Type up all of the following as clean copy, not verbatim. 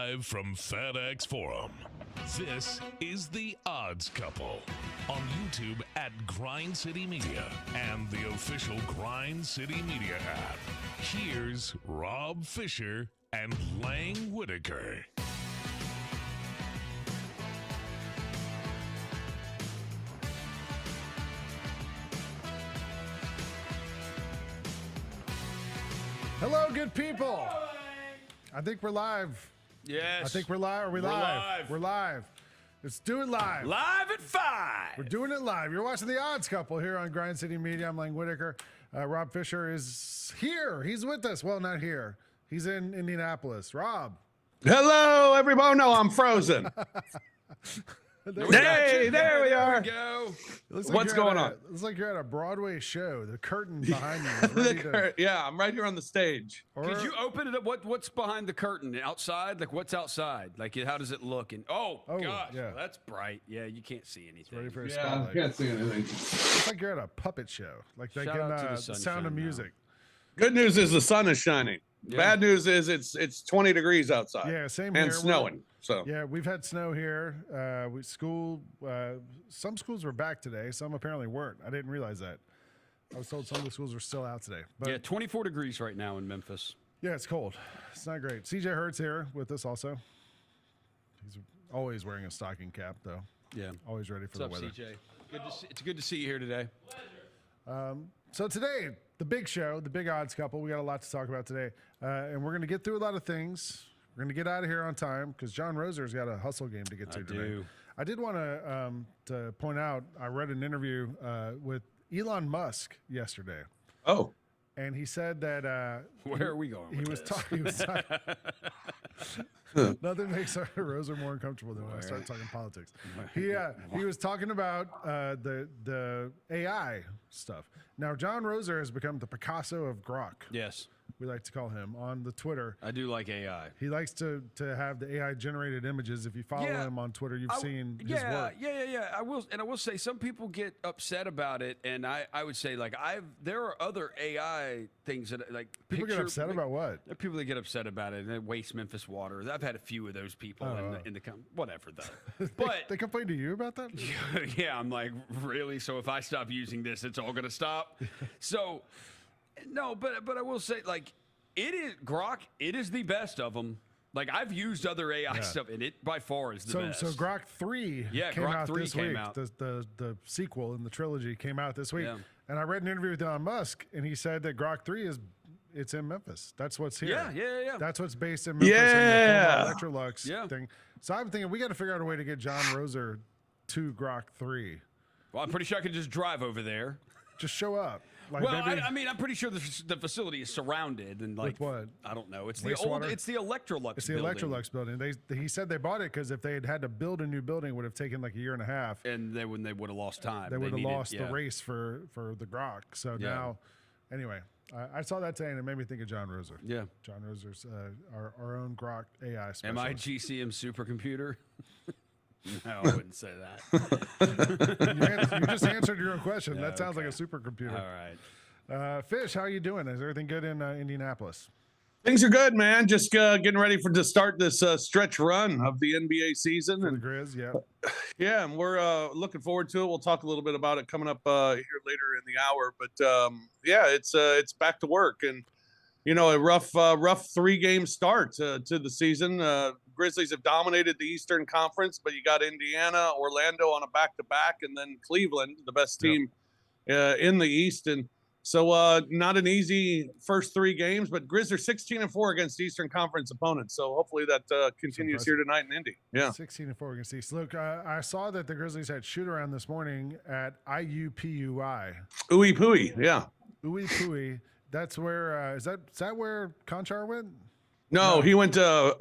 Live from FedEx Forum, this is The Odds Couple on YouTube at Grind City Media and the official Grind City Media app. Here's Rob Fisher and Lang Whitaker. Hello, good people. I think we're live. Yes. I think we're live. Are we live? We're live. Let's do it live. Live at 5. We're doing it live. You're watching The Odds Couple here on Grind City Media. I'm Lang Whitaker. Rob Fisher is here. He's with us. Well, not here. He's in Indianapolis. Rob. Hello, everybody. No, I'm frozen. Hey, there we are. Go. What's going on? It looks like you're at a Broadway show. The curtain behind you is ready to... Yeah, I'm right here on the stage. Could you open it up? What's behind the curtain? Outside? Like, what's outside? Like, how does it look? And gosh, yeah. well, that's bright. Yeah, you can't see anything. Ready for a Yeah, spotlight. I can't see anything. It's like you're at a puppet show. Like they Shout can out to the the sunshine Sound of now. Music. Good news is the sun is shining. Yeah. Bad news is it's 20 degrees outside. Yeah, same and here. snowing. So Yeah, we've had snow here. Some schools were back today. Some apparently weren't. I didn't realize that. I was told some of the schools were still out today. But Yeah, 24 degrees right now in Memphis. yeah, it's cold. It's not great. CJ Hurt's here with us also. He's always wearing a stocking cap, though. Yeah. Always ready for What's the up, weather. CJ? It's good to see you here today. So today, the big show, the Big Odds Couple. We got a lot to talk about today, and we're going to get through a lot of things. We're going to get out of here on time because John Roser's got a hustle game to get to today. do. I did want to point out, I read an interview with Elon Musk yesterday, oh, and he said that Where are we going? he with was this? talking. Nothing makes Roser more uncomfortable than when I start talking politics. He was talking about the AI stuff. Now, John Roser has become the Picasso of Grok. Yes, We like to call him on the Twitter. I do like AI. He likes to have the AI generated images. If you follow Yeah. him on Twitter, you've seen his work. Yeah. I will say some people get upset about it, and I would say like there are other AI things that like People get upset about what? There are people that get upset about it and they waste Memphis water. I've had a few of those people in the whatever though. But They complain to you about that? yeah, I'm like, really? So if I stop using this, it's all gonna stop? So no, but I will say like it is Grok. It is the best of them. Like I've used other AI stuff, and it by far is the best. So Grok 3 came Grok out 3 this came week. out. The sequel in the trilogy came out this week. Yeah. And I read an interview with Elon Musk, and he said that Grok 3 it's in Memphis. That's what's here. Yeah. That's what's based in Memphis Yeah. and the former Electrolux thing. So I'm thinking we got to figure out a way to get John Roser to Grok 3. Well, I'm pretty sure I could just drive over there. Just show up. Like Well, maybe I mean, I'm pretty sure the facility is surrounded and like with what? I don't know. It's Wastewater? It's the Electrolux. It's the building. Electrolux building. He said they bought it because if they had to build a new building, it would have taken like a year and a half. And they would have lost time. They would have needed- lost yeah. the race for the Grok. So now, anyway, I saw that today and it made me think of John Roser. Yeah. John Roser's our own Grok AI specialist. Am I GCM supercomputer? No, I wouldn't say that. You just answered your own question. Yeah, That sounds like a okay. supercomputer. All right. Fish, how are you doing? Is everything good in Indianapolis? things are good, man. Just getting ready to start this stretch run of the NBA season. The And Grizz, yeah. yeah, and we're looking forward to it. We'll talk a little bit about it coming up here later in the hour. But yeah, it's back to work, and you know, a rough 3-game start to the season. Grizzlies have dominated the Eastern Conference, but you got Indiana, Orlando on a back-to-back, and then Cleveland, the best team in the East. And so not an easy first 3 games, but Grizz are 16-4 against Eastern Conference opponents. So hopefully that continues here tonight in Indy. Yeah. 16-4 against East. Look, I saw that the Grizzlies had shoot-around this morning at IUPUI. Ooey pooey. Yeah. Ooey Pooey. That's where is that where Conchar went? No, he went to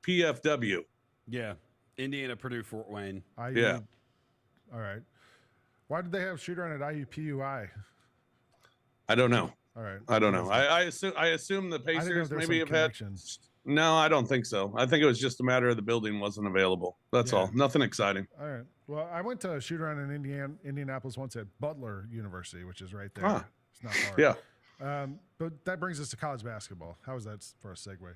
IUPFW. Yeah. Indiana, Purdue, Fort Wayne. Yeah. All right. Why did they have shoot around at IUPUI? I don't know. All right. I don't know. I assume the I didn't know Pacers if there's maybe some have had. connections. No, I don't think so. I think it was just a matter of the building wasn't available. That's all. Nothing exciting. All right. Well, I went to a shoot around in Indianapolis once at Butler University, which is right there. Ah. It's not far. Yeah. But that brings us to college basketball. How was that for a segue?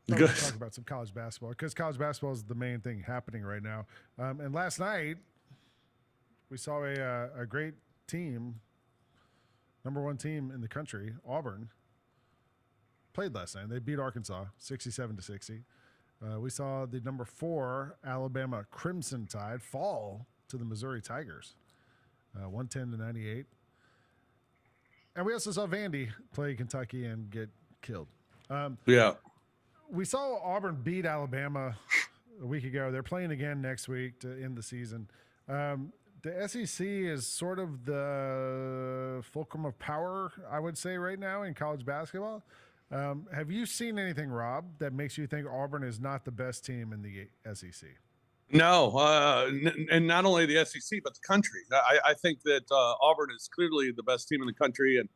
Good. Talk about some college basketball because college basketball is the main thing happening right now. And last night we saw a great team, number one team in the country, Auburn, played last night. They beat Arkansas 67-60. We saw the number 4 Alabama Crimson Tide fall to the Missouri Tigers, 110-98. And we also saw Vandy play Kentucky and get killed. We saw Auburn beat Alabama a week ago. They're playing again next week to end the season. The SEC is sort of the fulcrum of power, I would say, right now in college basketball. Have you seen anything, Rob, that makes you think Auburn is not the best team in the SEC? No, and not only the SEC, but the country. I think that Auburn is clearly the best team in the country, and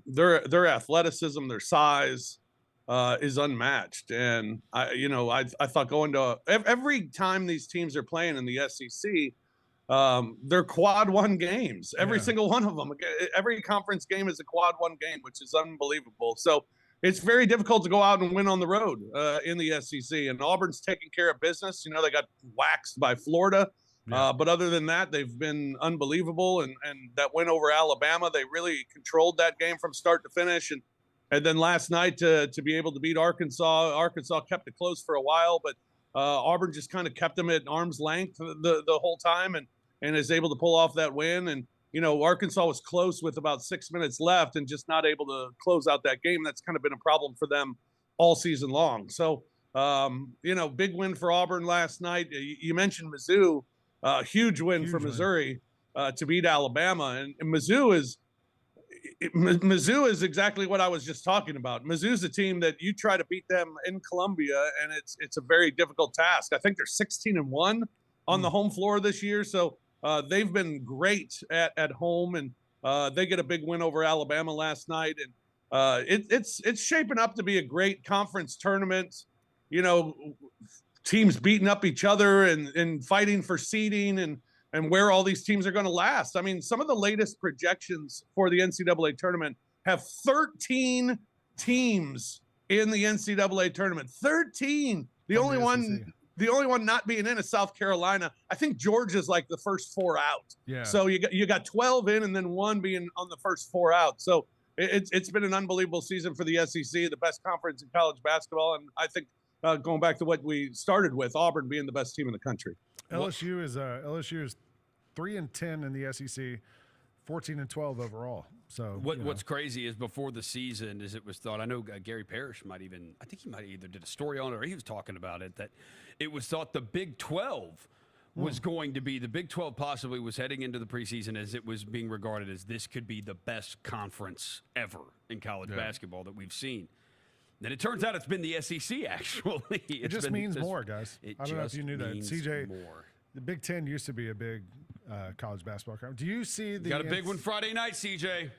their athleticism, their size is unmatched. And I thought going to every time these teams are playing in the SEC, they're quad one games. Every single one of them. Every conference game is a quad one game, which is unbelievable. So it's very difficult to go out and win on the road in the SEC. And Auburn's taking care of business. They got waxed by Florida. But other than that, they've been unbelievable. And that win over Alabama, they really controlled that game from start to finish. And then last night to be able to beat Arkansas kept it close for a while, but Auburn just kind of kept them at arm's length the whole time and is able to pull off that win. And, Arkansas was close with about 6 minutes left and just not able to close out that game. That's kind of been a problem for them all season long. So, big win for Auburn last night. You mentioned Mizzou, huge win for Missouri to beat Alabama. And Mizzou is exactly what I was just talking about. Mizzou's a team that you try to beat them in Columbia, and it's a very difficult task. I think they're 16-1 on the home floor this year. So they've been great at home, and they get a big win over Alabama last night. And it's shaping up to be a great conference tournament. Teams beating up each other and fighting for seeding and where all these teams are going to last. I mean, some of the latest projections for the NCAA tournament have 13 teams in the NCAA tournament. 13. The only one not being in is South Carolina. I think Georgia's like the first 4 out. Yeah. So you got 12 in and then 1 being on the first 4 out. So it's been an unbelievable season for the SEC, the best conference in college basketball. And I think going back to what we started with, Auburn being the best team in the country. LSU is 3-10 in the SEC, 14-12 overall. So what's crazy is before the season, as it was thought, I know Gary Parrish I think he might either did a story on it or he was talking about it, that it was thought the Big 12 was going to be, the Big 12 possibly was heading into the preseason as it was being regarded as this could be the best conference ever in college basketball that we've seen. And it turns out it's been the SEC, actually. It just means more, guys. I don't know if you knew that. CJ, more. The Big Ten used to be a big college basketball conference. Do you see the... Got a big one Friday night, CJ.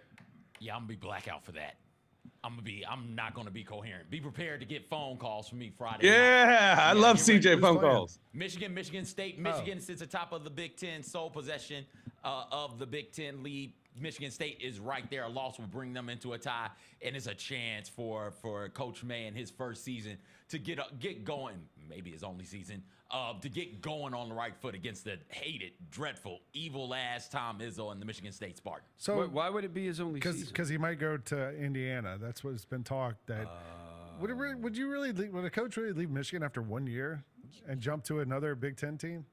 Yeah, I'm going to be blackout for that. I'm not going to be coherent. Be prepared to get phone calls from me Friday night. I love CJ phone calls. Michigan State. Michigan sits atop of the Big Ten, sole possession of the Big Ten lead. Michigan State is right there. A loss will bring them into a tie, and it's a chance for Coach May in his first season to get going, maybe his only season, to get going on the right foot against the hated, dreadful, evil-ass Tom Izzo and the Michigan State Spartans. So why would it be his only season? Because he might go to Indiana. That's what's been talked. That would a coach really leave Michigan after 1 year and jump to another Big Ten team?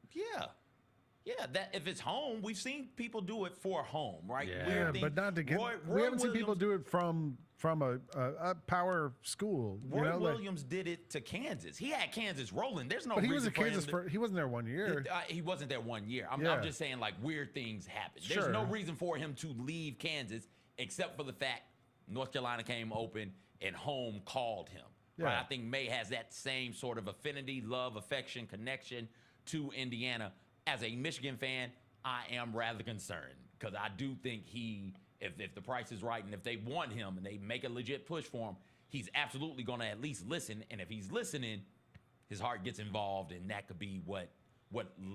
Yeah, that if it's home, we've seen people do it for home, right? Yeah, but not to get. We haven't seen people do it from a power school. Roy Williams did it to Kansas. He had Kansas rolling. There's no. But he was reason at Kansas he wasn't there 1 year. He wasn't there 1 year. I'm just saying, like, weird things happen. Sure. There's no reason for him to leave Kansas except for the fact North Carolina came open and home called him. Yeah. Right? I think May has that same sort of affinity, love, affection, connection to Indiana. As a Michigan fan, I am rather concerned because I do think if the price is right and if they want him and they make a legit push for him, he's absolutely going to at least listen. And if he's listening, his heart gets involved, and that could be what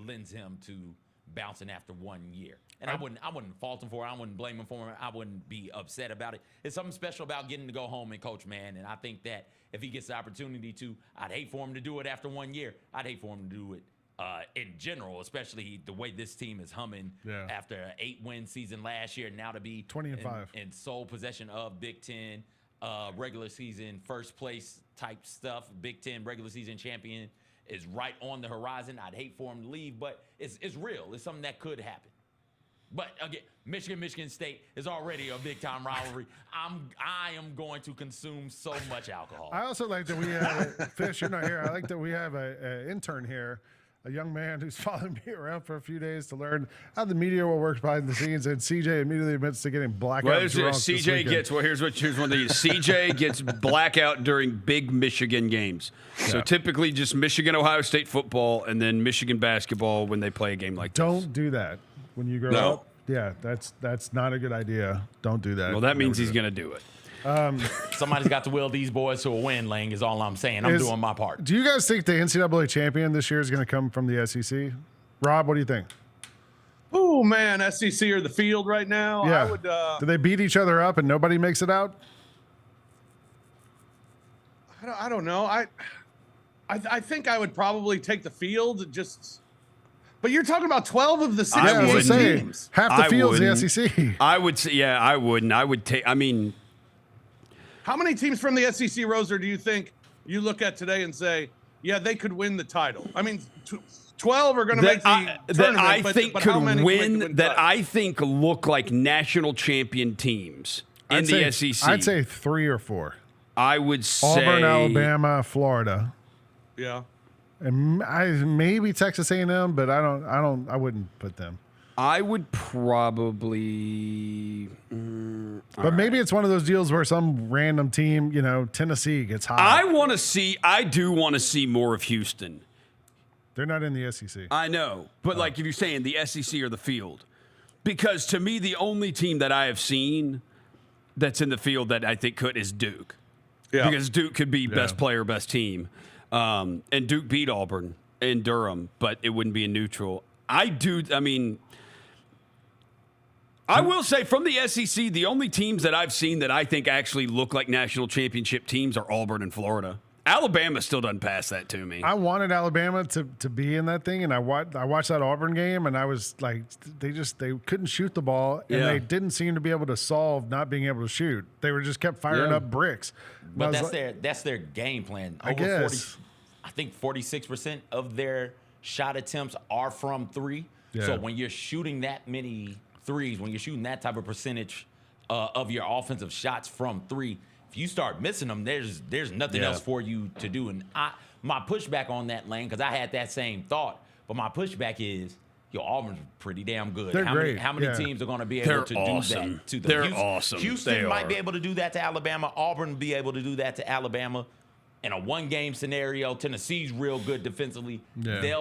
lends him to bouncing after 1 year. And I wouldn't fault him for it. I wouldn't blame him for it. I wouldn't be upset about it. It's something special about getting to go home and coach, man. And I think that if he gets the opportunity to, I'd hate for him to do it after 1 year. I'd hate for him to do it in general, especially the way this team is humming after an 8-win season last year, now to be 20-5 in sole possession of Big Ten regular season first place type stuff. Big Ten regular season champion is right on the horizon. I'd hate for him to leave, but it's real. It's something that could happen. But again, Michigan State is already a big time rivalry. I am going to consume so much alcohol. I also like that we have Fish. You're not here. I like that we have an intern here, a young man who's following me around for a few days to learn how the media will work behind the scenes. And CJ immediately admits to getting blackout drunk. CJ gets here's one thing. CJ gets blackout during big Michigan games. So typically just Michigan Ohio State football and then Michigan basketball when they play a game like this. Don't do that when you grow up. Yeah, that's not a good idea. Don't do that. Well, that means he's going to do it. Somebody's got to will these boys to a win, Lang, is all I'm saying. I'm doing my part. Do you guys think the NCAA champion this year is going to come from the SEC? Rob, what do you think? Oh, man, SEC or the field right now? Yeah. I would, do they beat each other up and nobody makes it out? I don't know. I think I would probably take the field just – but you're talking about 12 of the 16 teams. Half the field's the SEC. I would say, I wouldn't. I would take, how many teams from the SEC, Roser, do you think you look at today and say, yeah, they could win the title? I mean, 12 are going to make the tournament, that I think but could how many win, that I think look like national champion teams in the SEC. I'd say 3 or 4. I would say Auburn, Alabama, Florida. Yeah. And maybe Texas A&M, but I wouldn't put them. I would probably. But maybe it's one of those deals where some random team, Tennessee gets hot. I do want to see more of Houston. They're not in the SEC. I know, but like if you're saying the SEC or the field, because to me the only team that I have seen that's in the field that I think could is Duke. Yeah. Because Duke could be best player, best team. And Duke beat Auburn in Durham, but it wouldn't be a neutral. I will say from the SEC, the only teams that I've seen that I think actually look like national championship teams are Auburn and Florida. Alabama still doesn't pass that to me. I wanted Alabama to be in that thing, and I watched that Auburn game, and I was like, they couldn't shoot the ball, and they didn't seem to be able to solve not being able to shoot. They were just kept firing up bricks. But that's their game plan. I guess. I think 46% of their shot attempts are from 3. Yeah. So when you're shooting that many threes, when you're shooting that type of percentage of your offensive shots from 3, if you start missing them, there's nothing else for you to do. And my pushback on that, Lane, because I had that same thought, but my pushback is, Auburn's pretty damn good. They're great. How many teams are going to be able to do that to them? They're awesome. Houston might be able to do that to Alabama. Auburn will be able to do that to Alabama. In a one-game scenario, Tennessee's real good defensively. Yeah. They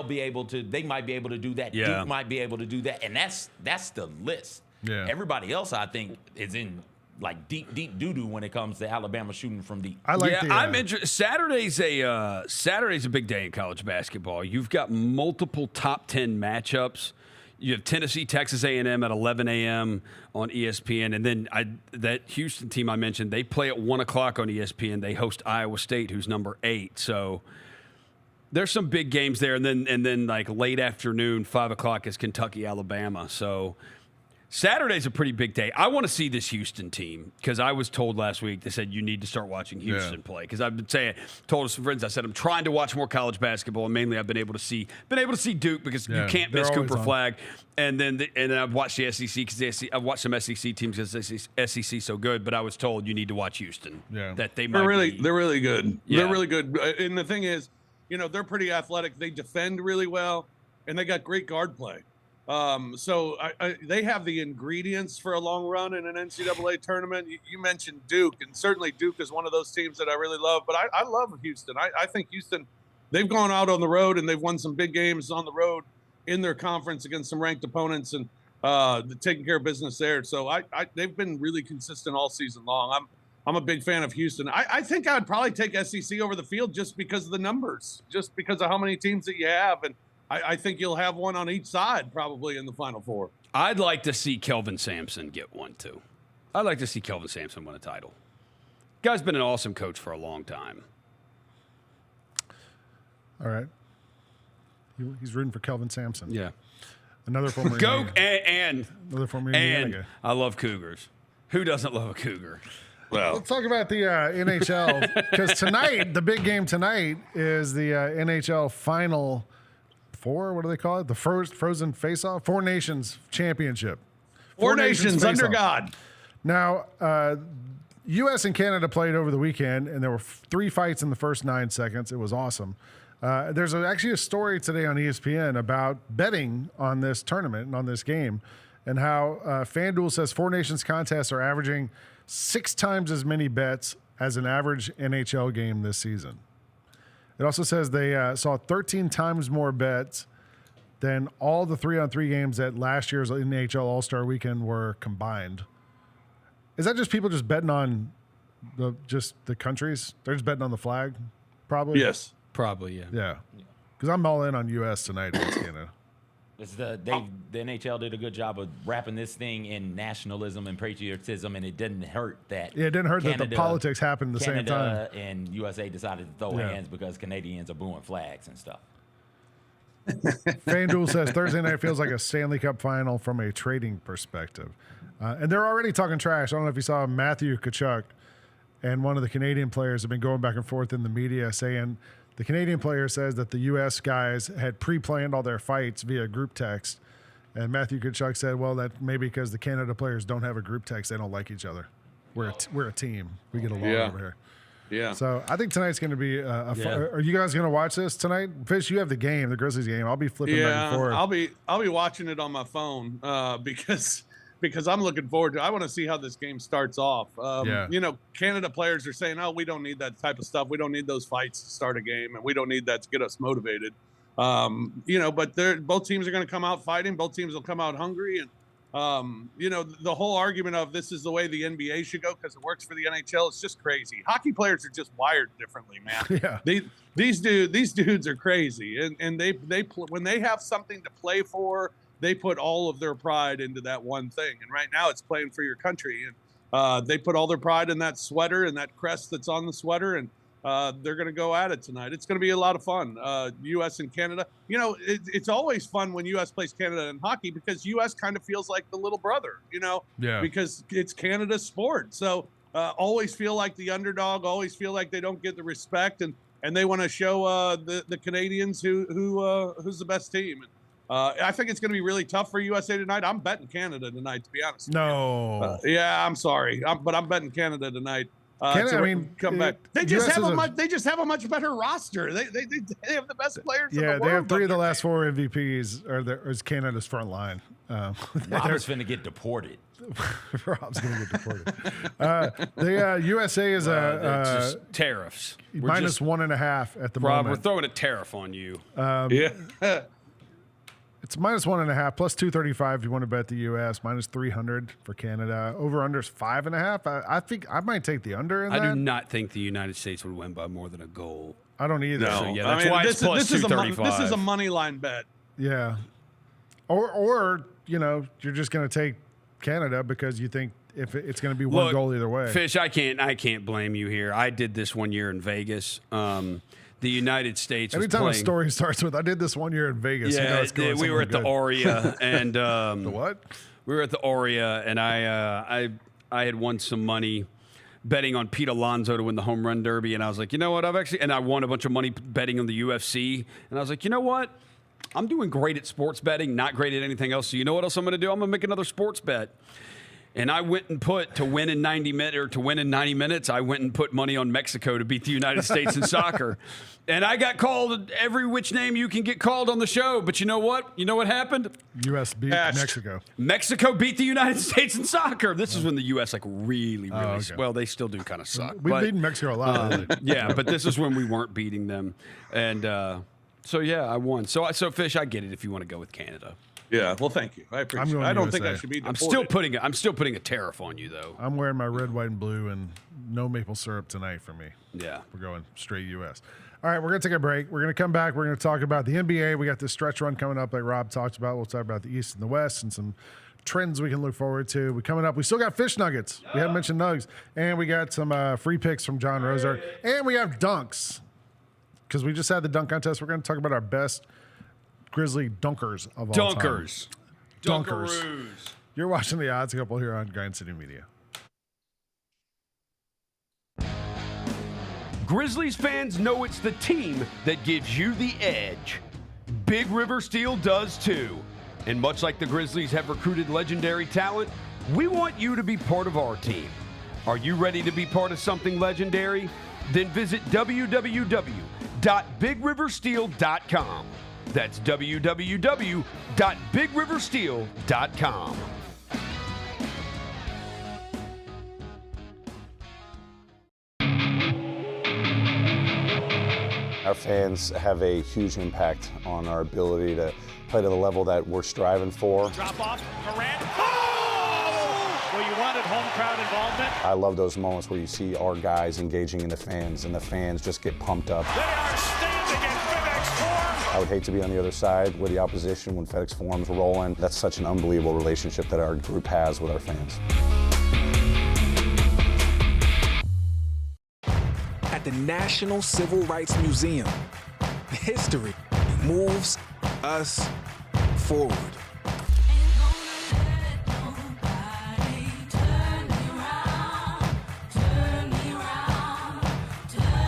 might be able to do that. Yeah. Duke might be able to do that. And that's the list. Yeah. Everybody else, I think, is in like deep doo-doo when it comes to Alabama shooting from deep. I'm interested. Saturday's a big day in college basketball. You've got multiple top 10 matchups. You have Tennessee, Texas A&M at 11 a.m. on ESPN. And then that Houston team I mentioned, they play at 1 o'clock on ESPN. They host Iowa State, who's number 8. So there's some big games there. And then like late afternoon, 5 o'clock is Kentucky, Alabama. So Saturday's a pretty big day. I want to see this Houston team because I was told last week, they said you need to start watching Houston play. Because I've been told some friends, I said I'm trying to watch more college basketball, and mainly I've been able to see Duke because you can't miss Cooper Flag. And then I've watched the SEC because I've watched some SEC teams because SEC so good. But I was told you need to watch Houston. Yeah, that they're really good. Yeah. They're really good. And the thing is, they're pretty athletic. They defend really well, and they got great guard play. So they have the ingredients for a long run in an NCAA tournament. You mentioned Duke, and certainly Duke is one of those teams that I really love. But I love Houston. I think Houston, they've gone out on the road and they've won some big games on the road in their conference against some ranked opponents and taking care of business there. So they've been really consistent all season long. I'm a big fan of Houston. I think I would probably take SEC over the field just because of the numbers, just because of how many teams that you have. And I think you'll have one on each side probably in the Final Four. I'd like to see Kelvin Sampson get one too. I'd like to see Kelvin Sampson win a title. Guy's been an awesome coach for a long time. All right. He's rooting for Kelvin Sampson. Yeah. Another former Go Indiana. Another former Indiana guy. I love Cougars. Who doesn't love a Cougar? Well, Let's talk about the NHL, because tonight, the big game tonight is the NHL Final Four. What do they call it? The Frozen Faceoff? Four Nations Championship. Four Nations under Faceoff. God. Now, U.S. and Canada played over the weekend, and there were 3 fights in the first 9 seconds. It was awesome. There's actually a story today on ESPN about betting on this tournament and on this game, and how FanDuel says Four Nations contests are averaging 6 times as many bets as an average NHL game this season. It also says they saw 13 times more bets than all the 3-on-3 games at last year's NHL All-Star Weekend were combined. Is that just people just betting on the countries? They're just betting on the flag, probably? Yes. Probably, yeah. Yeah. Because I'm all in on U.S. tonight against Canada. The NHL did a good job of wrapping this thing in nationalism and patriotism, and it didn't hurt that. Yeah, it didn't hurt that the politics happened at the same time. Canada and USA decided to throw hands because Canadians are booing flags and stuff. FanDuel says Thursday night feels like a Stanley Cup final from a trading perspective. And they're already talking trash. I don't know if you saw Matthew Tkachuk and one of the Canadian players have been going back and forth in the media saying the Canadian player says that the U.S. guys had pre-planned all their fights via group text. And Matthew Tkachuk said, well, that maybe because the Canada players don't have a group text, they don't like each other. We're a team. We get along over here. Yeah. So I think tonight's going to be are you guys going to watch this tonight? Fish, you have the game, the Grizzlies game. I'll be flipping back and forth. I'll be watching it on my phone because I'm looking forward to it. I want to see how this game starts off. You know, Canada players are saying, oh, we don't need that type of stuff. We don't need those fights to start a game, and we don't need that to get us motivated. You know, but both teams are going to come out fighting. Both teams will come out hungry. And, you know, the whole argument of this is the way the NBA should go because it works for the NHL, it's just crazy. Hockey players are just wired differently, man. Yeah. These dudes are crazy. And they when they have something to play for, they put all of their pride into that one thing. And right now it's playing for your country. And they put all their pride in that sweater and that crest that's on the sweater. And they're going to go at it tonight. It's going to be a lot of fun. U.S. and Canada. You know, it's always fun when U.S. plays Canada in hockey because U.S. kind of feels like the little brother, you know, because it's Canada's sport. So always feel like the underdog, always feel like they don't get the respect. And they want to show the Canadians who's the best team. I think it's going to be really tough for USA tonight. I'm betting Canada tonight, to be honest. No. Yeah, I'm sorry. but I'm betting Canada tonight. Canada, I mean, come back. They just have a much better roster. They have the best players in the world. They have 3 of the last 4 MVPs is Canada's front line. Rob's finna get deported. Rob's gonna get deported. The USA is just tariffs. Minus 1.5 at the moment. Rob, we're throwing a tariff on you. It's minus 1.5 plus 235 if you want to bet the U.S. Minus 300 for Canada. Over under is 5.5. I think I might take the under in that. I do not think the United States would win by more than a goal. I don't either. No. So, yeah, that's why it's plus 235. This is a money line bet. Yeah. Or you know, you're just going to take Canada because you think if it's going to be one goal either way. Fish, I can't blame you here. I did this one year in Vegas. The United States. Anytime a story starts with, I did this one year in Vegas. Yeah, you know we were at the Aria, and the what? We were at the Aria, and I had won some money betting on Pete Alonso to win the home run derby, and I was like, you know what? I won a bunch of money betting on the UFC, and I was like, you know what? I'm doing great at sports betting, not great at anything else. So you know what else I'm going to do? I'm going to make another sports bet. And I went and to win in 90 minutes, I went and put money on Mexico to beat the United States in soccer. And I got called every which name you can get called on the show. But you know what? You know what happened? U.S. beat Mexico. Mexico beat the United States in soccer. This is when the U.S. really, well, they still do kind of suck. We've beaten Mexico a lot. Yeah, but this is when we weren't beating them. And so, yeah, I won. So, Fish, I get it if you want to go with Canada. Yeah, well, thank you. I appreciate it. I don't think I should be deported. I'm still putting a tariff on you, though. I'm wearing my red, white, and blue, and no maple syrup tonight for me. Yeah. We're going straight U.S. All right, we're going to take a break. We're going to come back. We're going to talk about the NBA. We got this stretch run coming up like Rob talked about. We'll talk about the East and the West and some trends we can look forward to. We're coming up. We still got fish nuggets. We haven't mentioned nugs. And we got some free picks from John Roser. And we have dunks because we just had the dunk contest. We're going to talk about our best Grizzly dunkers of all time. Dunkers. Dunkaroos. You're watching The Odds Couple here on Grind City Media. Grizzlies fans know it's the team that gives you the edge. Big River Steel does too. And much like the Grizzlies have recruited legendary talent, we want you to be part of our team. Are you ready to be part of something legendary? Then visit www.bigriversteel.com. That's www.bigriversteel.com. Our fans have a huge impact on our ability to play to the level that we're striving for. Drop off, Morant. Oh! Well, you wanted home crowd involvement. I love those moments where you see our guys engaging in the fans, and the fans just get pumped up. They are standing at FedEx Forum. I would hate to be on the other side with the opposition when FedEx Forum's rolling. That's such an unbelievable relationship that our group has with our fans. At the National Civil Rights Museum, history moves us forward.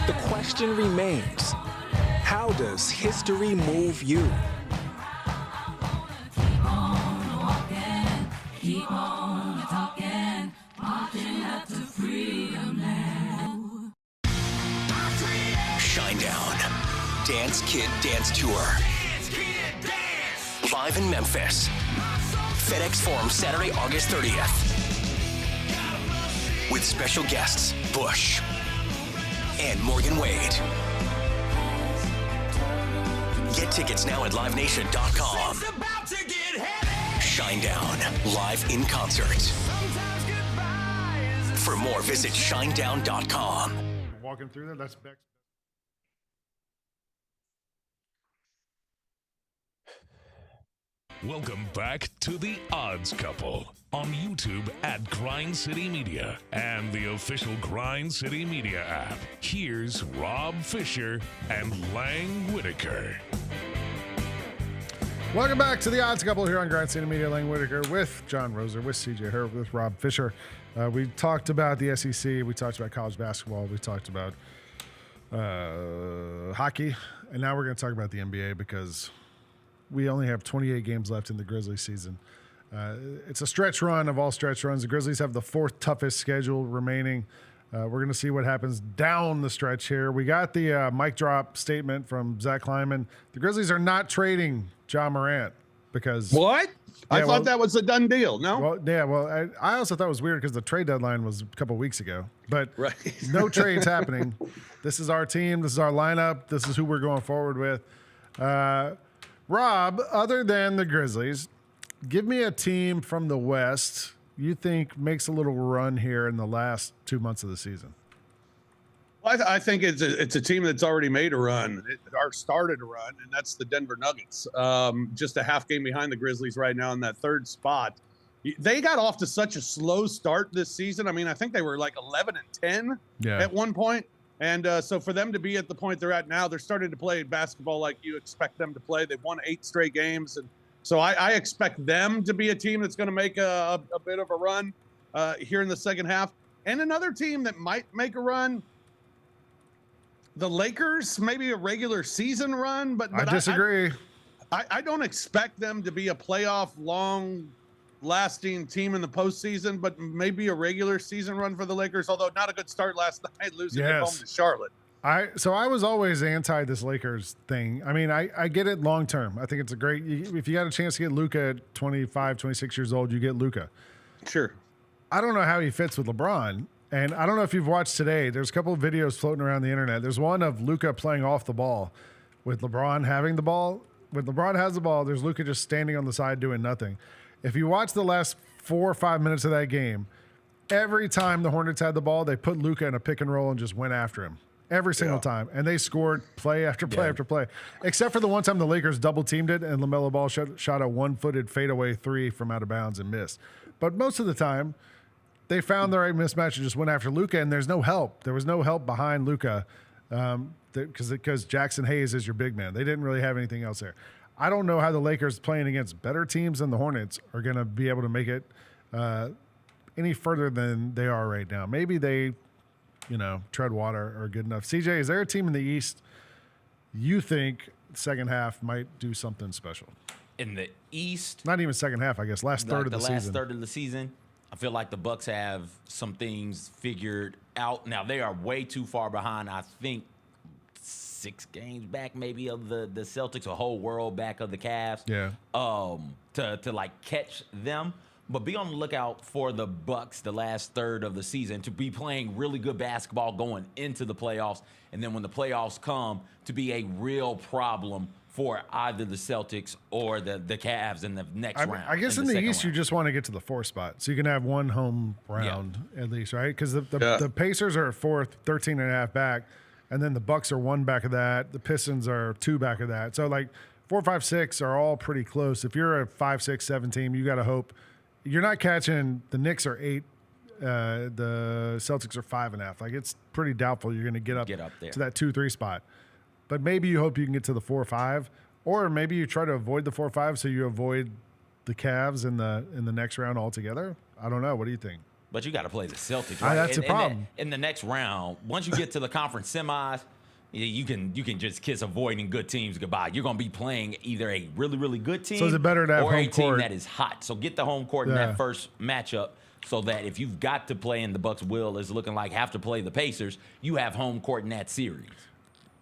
The question remains, how does history move you? Keep on walking, keep on talking, marching up to freedom now. Shinedown, Dance Kid Dance Tour. Live in Memphis. FedEx Forum, Saturday, August 30th. With special guests, Bush and Morgan Wade. Get tickets now at livenation.com. Shinedown, live in concert. For more, visit shinedown.com. Walking through there, that's Beck's. Welcome back to The Odds Couple on YouTube at Grind City Media and the official Grind City Media app. Here's Rob Fisher and Lang Whitaker. Welcome back to The Odds Couple here on Grind City Media. Lang Whitaker with John Roser, with CJ Herb, with Rob Fisher. We talked about the SEC. We talked about college basketball. We talked about hockey. And now we're going to talk about the NBA because we only have 28 games left in the Grizzlies season. It's a stretch run of all stretch runs. The Grizzlies have the fourth toughest schedule remaining. We're going to see what happens down the stretch here. We got the mic drop statement from Zach Kleiman. The Grizzlies are not trading Ja Morant because... What? I Yeah, thought that was a done deal. No? I also thought it was weird because the trade deadline was a couple weeks ago. But Right. no trades happening. This is our team. This is our lineup. This is who we're going forward with. Rob, other than the Grizzlies, give me a team from the West you think makes a little run here in the last 2 months of the season. Well, I think it's a team that's already made a run, or started a run, and that's the Denver Nuggets. Just a half game behind the Grizzlies right now in that third spot. They got off to such a slow start this season. I mean, I think they were like 11-10 at one point. And so for them to be at the point they're at now, they're starting to play basketball like you expect them to play. They've won 8 straight games. And so I expect them to be a team that's going to make a bit of a run here in the second half. And another team that might make a run, the Lakers, maybe a regular season run. But I disagree. I don't expect them to be a playoff long-lasting team in the postseason, but maybe a regular season run for the Lakers, although not a good start last night, losing at home to Charlotte. So I was always anti this Lakers thing. I mean, I get it long term. I think it's a great, if you got a chance to get Luka at 25, 26 years old, you get Luka. Sure. I don't know how he fits with LeBron. And I don't know if you've watched today. There's a couple of videos floating around the internet. There's one of Luka playing off the ball with LeBron having the ball. When LeBron has the ball, there's Luka just standing on the side doing nothing. If you watch the last 4 or 5 minutes of that game, every time the Hornets had the ball, they put Luka in a pick and roll and just went after him. every single time, and they scored play after play after play, except for the one time the Lakers double teamed it and LaMelo Ball shot a one-footed fadeaway three from out of bounds and missed. But most of the time, they found the right mismatch and just went after Luka, and there's no help. There was no help behind Luka because Jackson Hayes is your big man. They didn't really have anything else there. I don't know how the Lakers playing against better teams than the Hornets are going to be able to make it any further than they are right now. Maybe they, tread water are good enough. CJ, is there a team in the East you think second half might do something special? In the East? Not even second half, I guess. Last third of the season. The last third of the season. I feel like the Bucks have some things figured out. Now, they are way too far behind, I think, 6 games back maybe of the Celtics, a whole world back of the Cavs. Yeah. To like catch them. But be on the lookout for the Bucks the last third of the season to be playing really good basketball going into the playoffs. And then when the playoffs come, to be a real problem for either the Celtics or the Cavs in the next round. I guess in the East, you just want to get to the 4th spot. So you can have one home round at least, right? Because the Pacers are 4th, 13.5 back. And then the Bucks are 1 back of that. The Pistons are 2 back of that. So like 4, 5, 6 are all pretty close. If you're a 5, 6, 7 team, you got to hope you're not catching the Knicks are 8. The Celtics are 5.5. Like it's pretty doubtful you're going to get up there to that 2, 3 spot. But maybe you hope you can get to the 4, 5, or maybe you try to avoid the 4, 5 so you avoid the Cavs in the next round altogether. I don't know. What do you think? But you got to play the Celtics, right? That's the problem. In the next round, once you get to the conference semis, you can just kiss avoiding good teams goodbye. You're going to be playing either a really, really good team so is it better to have or home a team court? that is hot. So get the home court in that first matchup so that if you've got to play and the Bucks will is looking like have to play the Pacers, you have home court in that series.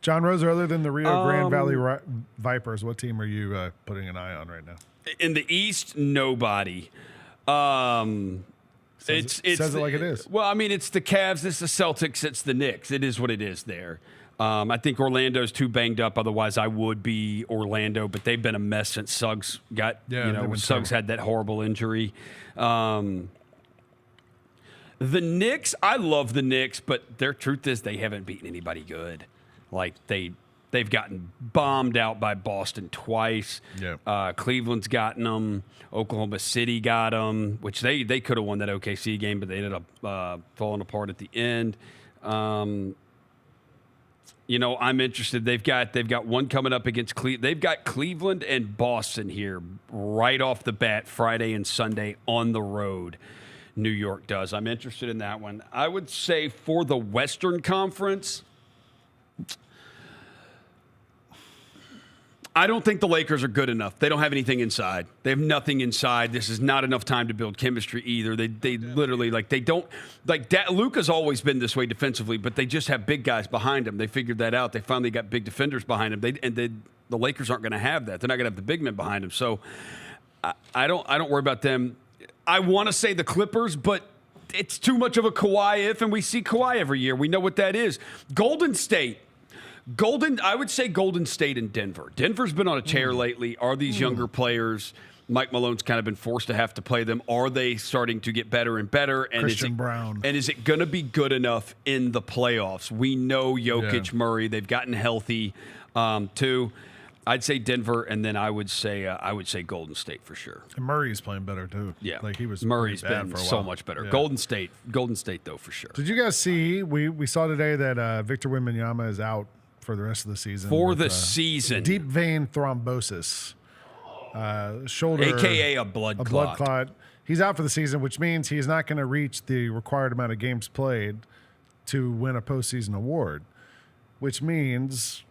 John Rosa, other than the Rio Grande Valley Vipers, what team are you putting an eye on right now? In the East, nobody. Says it like it is. Well, I mean, it's the Cavs, it's the Celtics, it's the Knicks. It is what it is there. I think Orlando's too banged up. Otherwise, I would be Orlando. But they've been a mess since Suggs got, Suggs had that horrible injury. The Knicks, I love the Knicks, but their truth is they haven't beaten anybody good. Like they've gotten bombed out by Boston twice. Yeah. Cleveland's gotten them. Oklahoma City got them, which they could have won that OKC game, but they ended up falling apart at the end. I'm interested. They've got one coming up against Cleveland. They've got Cleveland and Boston here right off the bat, Friday and Sunday on the road. New York does. I'm interested in that one. I would say for the Western Conference, I don't think the Lakers are good enough. They don't have anything inside. They have nothing inside. This is not enough time to build chemistry either. They literally they don't Luka's always been this way defensively, but they just have big guys behind him. They figured that out. They finally got big defenders behind him. The Lakers aren't going to have that. They're not going to have the big men behind him. So I don't worry about them. I want to say the Clippers, but it's too much of a Kawhi if, and we see Kawhi every year. We know what that is. Golden State. I would say Golden State and Denver. Denver's been on a tear lately. Are these younger players? Mike Malone's kind of been forced to have to play them. Are they starting to get better and better? And Christian Brown. And is it going to be good enough in the playoffs? We know Jokic, Murray, they've gotten healthy too. I'd say Denver, and then I would say Golden State for sure. And Murray's playing better too. Yeah, he was. Murray's bad been for a while. so much better. Yeah. Golden State though for sure. Did you guys see? We saw today that Victor Wembanyama is out for the rest of the season. Season, deep vein thrombosis, shoulder, AKA a blood clot. He's out for the season, which means he's not going to reach the required amount of games played to win a postseason award. Which means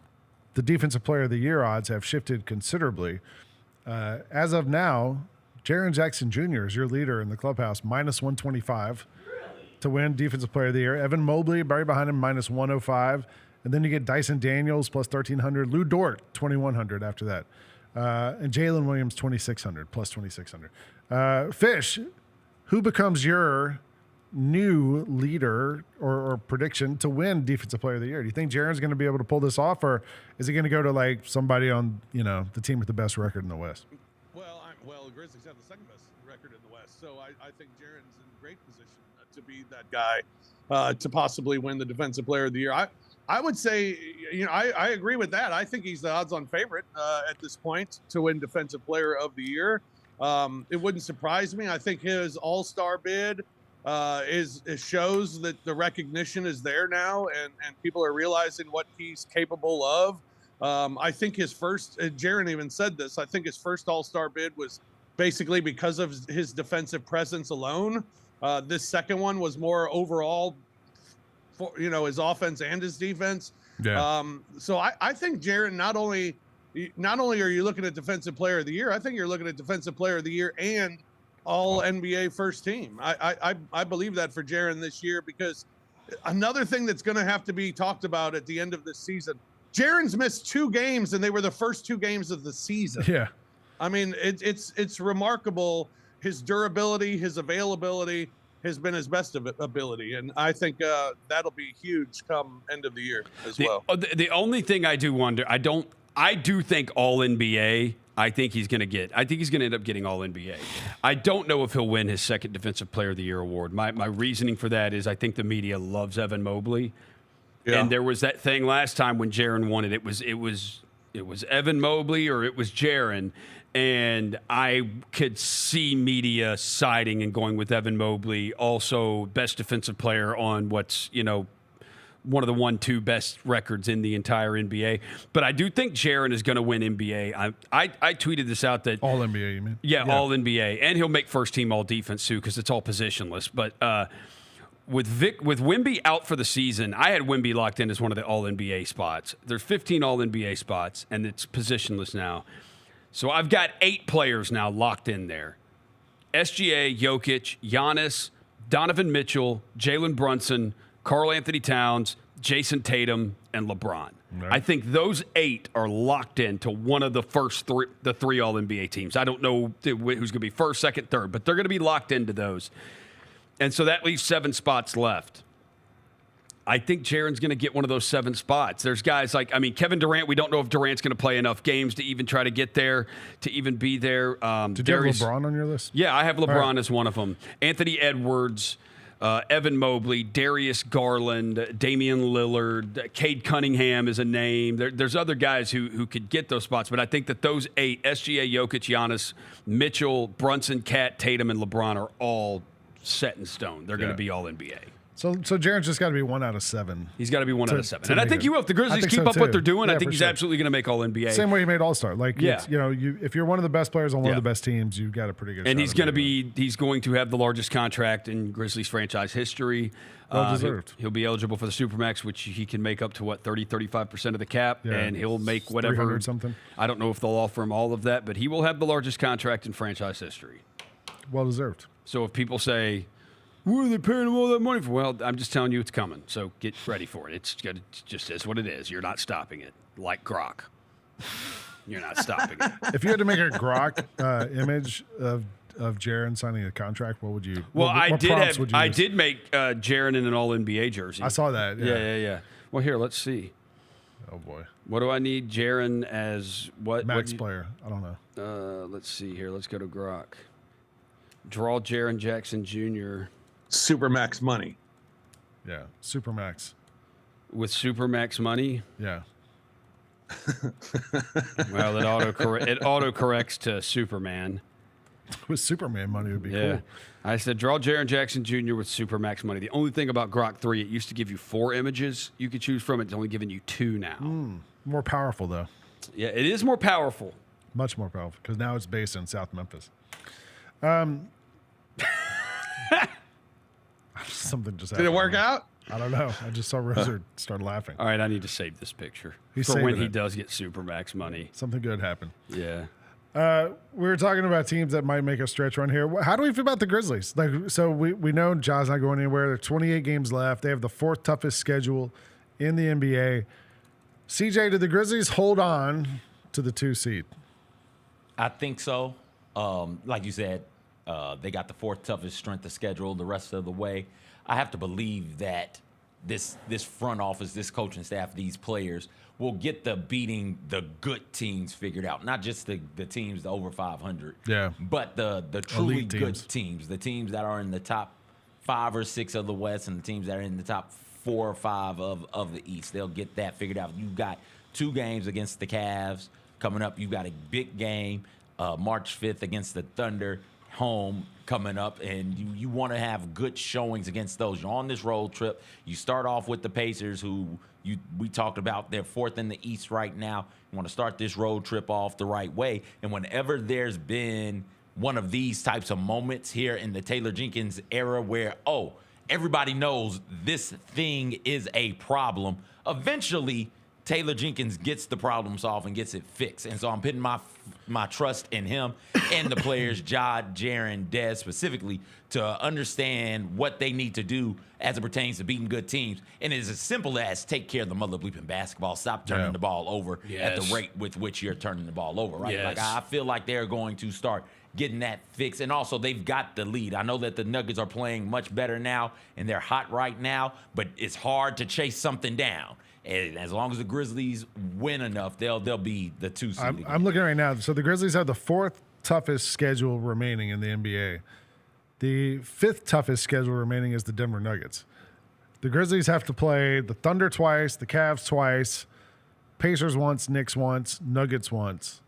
the Defensive Player of the Year odds have shifted considerably. As of now, Jaren Jackson Jr. is your leader in the clubhouse, minus 125 to win Defensive Player of the Year. Evan Mobley, right behind him, minus 105. And then you get Dyson Daniels, plus 1,300. Lou Dort, 2,100 after that. And Jalen Williams, 2,600, plus 2,600. Fish, who becomes your new leader or prediction to win Defensive Player of the Year? Do you think Jaren's going to be able to pull this off, or is he going to go to like somebody on the team with the best record in the West? Well, Grizzlies have the second best record in the West, so I think Jaren's in great position to be that guy to possibly win the Defensive Player of the Year. I would say, I agree with that. I think he's the odds-on favorite at this point to win Defensive Player of the Year. It wouldn't surprise me. I think his All-Star bid shows that the recognition is there now, and people are realizing what he's capable of. I think his first, Jaron even said this, I think his first All-Star bid was basically because of his defensive presence alone. This second one was more overall for, his offense and his defense. Yeah. So I think Jaron, not only are you looking at Defensive Player of the Year, I think you're looking at Defensive Player of the Year and all NBA first team. I believe that for Jaron this year, because another thing that's going to have to be talked about at the end of this season, Jaron's missed 2 games and they were the first 2 games of the season. Yeah. I mean, it's remarkable. His durability, his availability has been his best ability. And I think that'll be huge come end of the year as well. The only thing I do wonder, I do think all NBA, I think he's going to end up getting all NBA. I don't know if he'll win his second Defensive Player of the Year award. My reasoning for that is I think the media loves Evan Mobley. Yeah. And there was that thing last time when Jaron won it. It was Evan Mobley or it was Jaron. And I could see media siding and going with Evan Mobley, also best defensive player on what's, one of the 1-2 best records in the entire NBA. But I do think Jaron is going to win NBA. I tweeted this out that all NBA, you mean? Yeah, all NBA. And he'll make first team all defense too, because it's all positionless. But with Wemby out for the season, I had Wemby locked in as one of the all NBA spots. There's 15 all NBA spots, and it's positionless now. So I've got 8 players now locked in there. SGA, Jokic, Giannis, Donovan Mitchell, Jalen Brunson, Karl Anthony Towns, Jason Tatum, and LeBron. Right. I think those 8 are locked into one of the first 3 All-NBA teams. I don't know who's going to be first, second, third, but they're going to be locked into those. And so that leaves 7 spots left. I think Jaron's going to get one of those 7 spots. There's guys like, Kevin Durant, we don't know if Durant's going to play enough games to even try to get there, to even be there. Did you have LeBron on your list? Yeah, I have LeBron as one of them. Anthony Edwards, Evan Mobley, Darius Garland, Damian Lillard, Cade Cunningham is a name. There's other guys who could get those spots, but I think that those 8, SGA, Jokic, Giannis, Mitchell, Brunson, Cat, Tatum, and LeBron are all set in stone. They're going to be all NBA. So Jaron's just got to be 1 out of 7. He's got to be 1 out of 7. And I think if the Grizzlies keep up what they're doing, I think he's absolutely going to make all NBA. Same way he made All-Star. Like, if you're one of the best players on one of the best teams, you've got a pretty good shot. And he's going to have the largest contract in Grizzlies franchise history. Well deserved. He'll be eligible for the Supermax, which he can make up to 35% of the cap, and he'll make whatever. Something. I don't know if they'll offer him all of that, but he will have the largest contract in franchise history. Well deserved. So if people say, what are they paying him all that money for? Well, I'm just telling you it's coming. So get ready for it. It just is what it is. You're not stopping it. Like Grok. You're not stopping it. If you had to make a Grok image of Jaron signing a contract, what would you? Well, what I did make Jaron in an All NBA jersey. I saw that. Yeah. Well, here, let's see. Oh boy. What do I need Jaron as? What max player? I don't know. Let's see here. Let's go to Grok. Draw Jaron Jackson Jr. Supermax money. Yeah, Supermax. With Supermax money? Yeah. Well, it autocorrects to Superman. With Superman money would be cool. I said draw Jaron Jackson Jr. with Supermax money. The only thing about Grok 3, it used to give you 4 images you could choose from. It's only giving you 2 now. More powerful, though. Yeah, it is more powerful. Much more powerful, because now it's based in South Memphis. Something just happened. Did it work out? I don't know. I just saw Roser start laughing. All right, I need to save this picture for when he does get Supermax money. Something good happened. Yeah. We were talking about teams that might make a stretch run here. How do we feel about the Grizzlies? So we know Ja's not going anywhere. There are 28 games left. They have the 4th toughest schedule in the NBA. CJ, did the Grizzlies hold on to the 2 seed? I think so. Like you said, they got the 4th toughest strength of schedule the rest of the way. I have to believe that this front office, this coaching staff, these players will get the beating the good teams figured out. Not just the teams the over 500, but the truly good teams, the teams that are in the top 5 or 6 of the West, and the teams that are in the top 4 or 5 of the East. They'll get that figured out. You've got 2 games against the Cavs coming up. You've got a big game March 5th against the Thunder home coming up, and you want to have good showings against those. You're on this road trip. You start off with the Pacers, who we talked about. They're 4th in the East right now. You want to start this road trip off the right way. And whenever there's been one of these types of moments here in the Taylor Jenkins era where, everybody knows this thing is a problem, eventually Taylor Jenkins gets the problem solved and gets it fixed. And so I'm putting my trust in him and the players, Jod, Jaren, Dez specifically, to understand what they need to do as it pertains to beating good teams. And it is as simple as take care of the mother bleeping basketball. Stop turning the ball over at the rate with which you're turning the ball over, right? Yes. Like, I feel like they're going to start getting that fixed. And also, they've got the lead. I know that the Nuggets are playing much better now, and they're hot right now, but it's hard to chase something down. And as long as the Grizzlies win enough, they'll be the 2 seed. I'm looking right now. So the Grizzlies have the 4th toughest schedule remaining in the NBA. The 5th toughest schedule remaining is the Denver Nuggets. The Grizzlies have to play the Thunder twice, the Cavs twice, Pacers once, Knicks once, Nuggets once.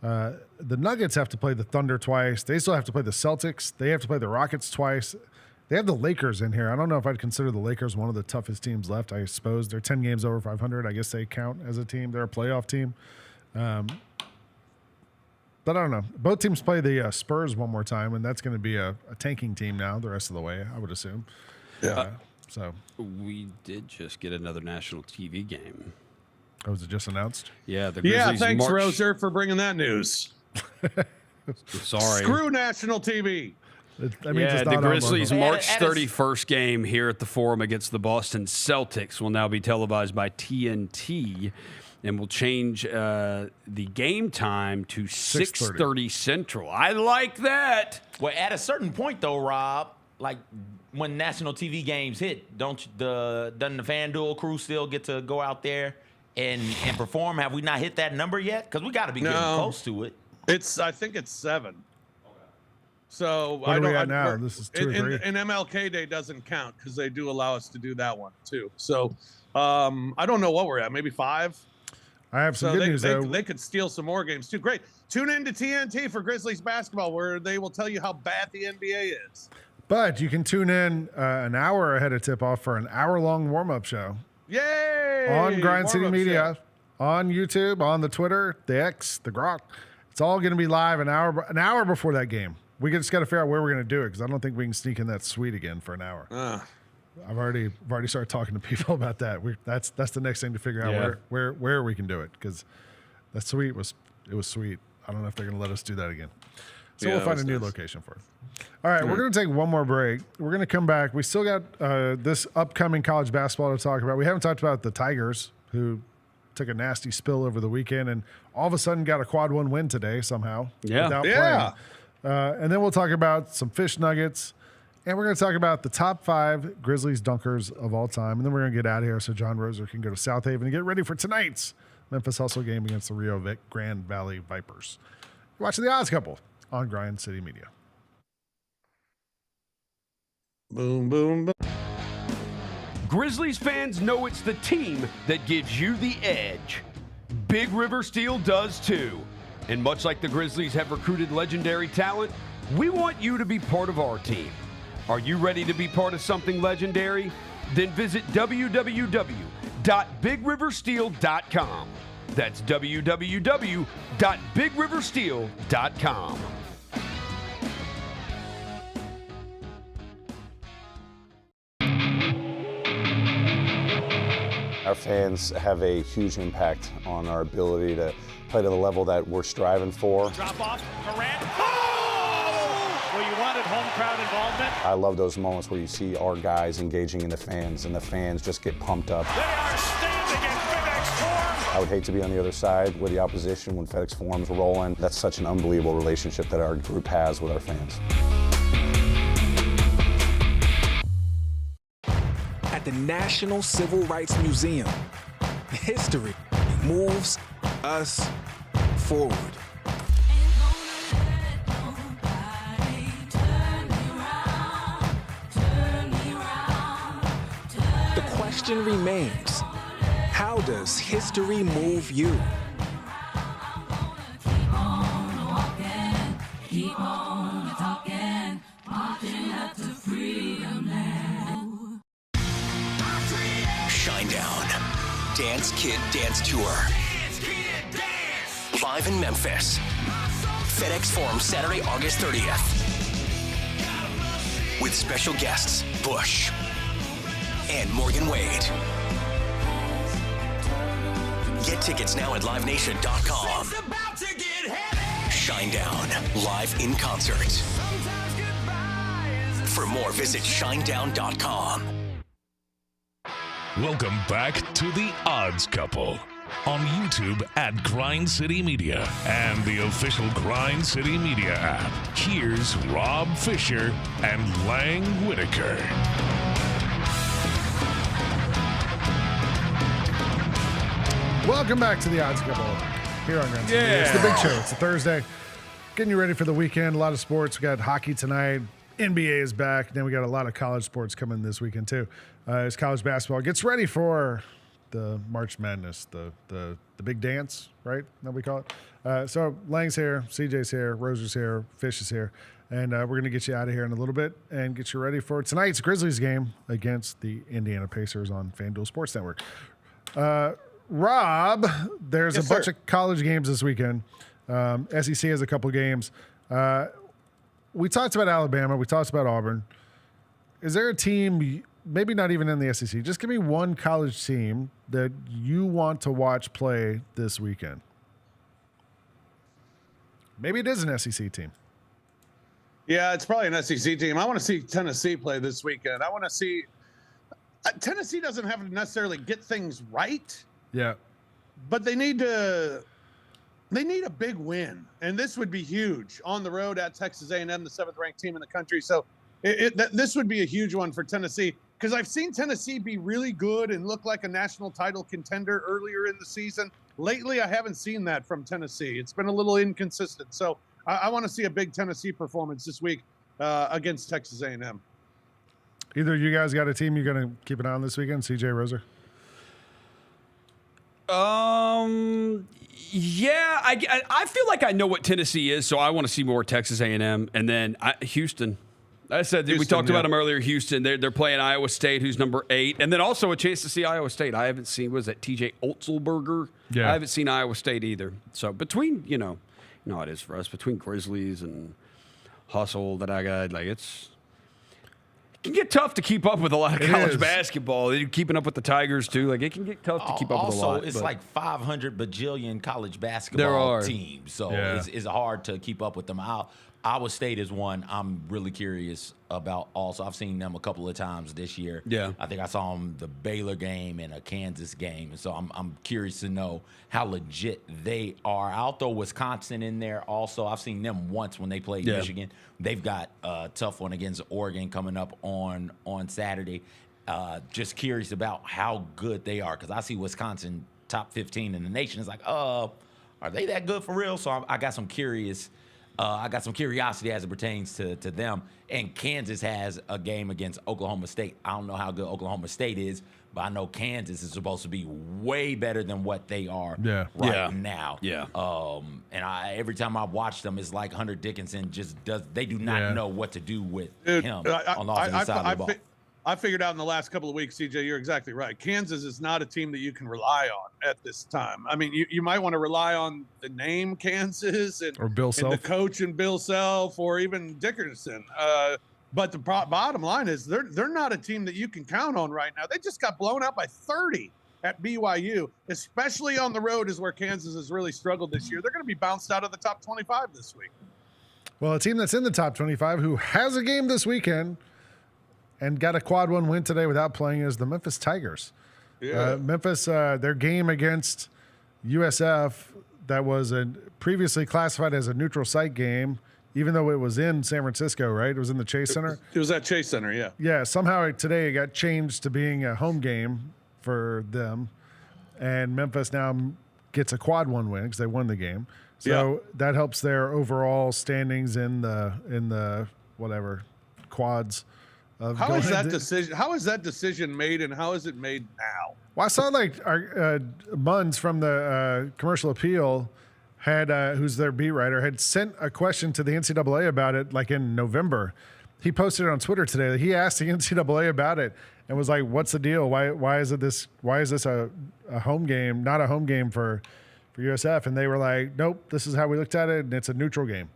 The Nuggets have to play the Thunder twice. They still have to play the Celtics. They have to play the Rockets twice. They have the Lakers in here. I don't know if I'd consider the Lakers one of the toughest teams left. I suppose they're 10 games over 500. I guess they count as a team. They're a playoff team. But I don't know. Both teams play the Spurs one more time, and that's going to be a tanking team now the rest of the way, I would assume. Yeah. So we did just get another national TV game. Oh, was it just announced? Yeah, the Grizzlies. Yeah, thanks, Roser, for bringing that news. Sorry. Screw national TV. That means it's the not Grizzlies' on. March 31st game here at the Forum against the Boston Celtics will now be televised by TNT and will change the game time to 6:30 Central. I like that. Well, at a certain point, though, Rob, like when national TV games hit, doesn't the FanDuel crew still get to go out there and perform? Have we not hit that number yet? Because we got to be getting close to it. I think it's 7. So What are we at now? This is 2 or 3. And MLK Day doesn't count because they do allow us to do that one too. So I don't know what we're at. Maybe 5. I have some good news, though. They could steal some more games too. Great. Tune in to TNT for Grizzlies basketball, where they will tell you how bad the NBA is. But you can tune in an hour ahead of tip-off for an hour-long warm-up show. Yay! On Grind City Warm-up Media, show. on YouTube, on the Twitter, the X, the Grok. It's all going to be live an hour before that game. We just got to figure out where we're going to do it because I don't think we can sneak in that suite again for an hour. I've already started talking to people about that. That's the next thing to figure out where we can do it because that suite was sweet. I don't know if they're going to let us do that again. So we'll find a new location for it. All right, we're going to take one more break. We're going to come back. We still got this upcoming college basketball to talk about. We haven't talked about the Tigers, who took a nasty spill over the weekend and all of a sudden got a quad 1 win today somehow without playing. And then we'll talk about some fish nuggets. And we're going to talk about the top 5 Grizzlies dunkers of all time. And then we're going to get out of here so John Roser can go to South Haven and get ready for tonight's Memphis Hustle game against the Rio Grande Valley Vipers. You're watching The Odds Couple on Grind City Media. Boom, boom, boom. Grizzlies fans know it's the team that gives you the edge. Big River Steel does too. And much like the Grizzlies have recruited legendary talent, we want you to be part of our team. Are you ready to be part of something legendary? Then visit www.bigriversteel.com. That's www.bigriversteel.com. Our fans have a huge impact on our ability to play to the level that we're striving for. Drop off, Morant. Oh! Well, you wanted home crowd involvement. I love those moments where you see our guys engaging in the fans and the fans just get pumped up. They are standing in FedEx Forum. I would hate to be on the other side with the opposition when FedEx Forum's rolling. That's such an unbelievable relationship that our group has with our fans. At the National Civil Rights Museum, history moves us forward. question remains, how does history move you? Keep on walking, keep on talking, marching up to freedom land. Shinedown. Dance Kid Dance Tour. Live in Memphis. FedEx Forum, Saturday, August 30th. With special guests, Bush and Morgan Wade. Get tickets now at livenation.com. Shinedown, live in concert. For more, visit shinedown.com. Welcome back to the Odds Couple on YouTube at Grind City Media and the official Grind City Media app. Here's Rob Fisher and Lang Whitaker. Welcome back to the Odds Couple here on Grind City Media. It's the big show. It's a Thursday. Getting you ready for the weekend. A lot of sports. We got hockey tonight. NBA is back. Then we got a lot of college sports coming this weekend too. As college basketball gets ready for the March Madness, the big dance, right? That we call it. So Lang's here, CJ's here, Roser's here, Fish is here, and we're gonna get you out of here in a little bit and get you ready for tonight's Grizzlies game against the Indiana Pacers on FanDuel Sports Network. Rob, there's a bunch of college games this weekend. SEC has a couple games. We talked about Alabama. We talked about Auburn. Is there a team, maybe not even in the SEC, just give me one college team that you want to watch play this weekend? Maybe it is an SEC team. Yeah, it's probably an SEC team. I want to see Tennessee play this weekend. I want to see Tennessee doesn't have to necessarily get things right. Yeah. But they need a big win, and this would be huge on the road at Texas A&M, the 7th-ranked team in the country. So this would be a huge one for Tennessee, because I've seen Tennessee be really good and look like a national title contender earlier in the season. Lately, I haven't seen that from Tennessee. It's been a little inconsistent. So I want to see a big Tennessee performance this week against Texas A&M. Either of you guys got a team you're going to keep an eye on this weekend, CJ, Roser? Yeah, I feel like I know what Tennessee is, so I want to see more Texas A&M, and then Houston. I said we talked about them earlier. Houston, they're playing Iowa State, who's number 8, and then also a chance to see Iowa State. I haven't seen, was that TJ Otzelberger? Yeah, I haven't seen Iowa State either. So between you know it is for us between Grizzlies and Hustle that I got, like it can get tough to keep up with a lot of college basketball. They're keeping up with the Tigers too. Like it can get tough to keep up with a lot. Also, it's like 500 bajillion college basketball teams, so it's hard to keep up with them. Iowa State is one I'm really curious about. Also, I've seen them a couple of times this year. Yeah, I think I saw them the Baylor game and a Kansas game, and so I'm curious to know how legit they are. I'll throw Wisconsin in there. Also, I've seen them once when they played Michigan. They've got a tough one against Oregon coming up on Saturday. Just curious about how good they are, because I see Wisconsin top 15 in the nation. It's like, are they that good for real? So I got some curiosity as it pertains to them. And Kansas has a game against Oklahoma State. I don't know how good Oklahoma State is, but I know Kansas is supposed to be way better than what they are now. Yeah. And every time I watch them, it's like Hunter Dickinson they do not know what to do with him on the offensive side of the ball. I figured out in the last couple of weeks, CJ, you're exactly right. Kansas is not a team that you can rely on at this time. I mean, you might want to rely on the name Kansas or Bill Self, and the coach and Bill Self, or even Dickerson. But the bottom line is they're not a team that you can count on right now. They just got blown out by 30 at BYU, especially on the road is where Kansas has really struggled this year. They're going to be bounced out of the top 25 this week. Well, a team that's in the top 25 who has a game this weekend and got a quad 1 win today without playing is the Memphis Tigers. Yeah. Memphis, their game against USF that was previously classified as a neutral site game, even though it was in San Francisco, right? It was in the Chase Center. It was at Chase Center, yeah. Yeah, somehow today it got changed to being a home game for them, and Memphis now gets a quad 1 win because they won the game. So that helps their overall standings in the whatever quads. How is that decision? How is that decision made, and how is it made now? Well, I saw like our Munns from the Commercial Appeal had, who's their beat writer, had sent a question to the NCAA about it like in November. He posted it on Twitter today. He asked the NCAA about it and was like, "What's the deal? Why is this a home game, not a home game for USF?" And they were like, "Nope, this is how we looked at it, and it's a neutral game."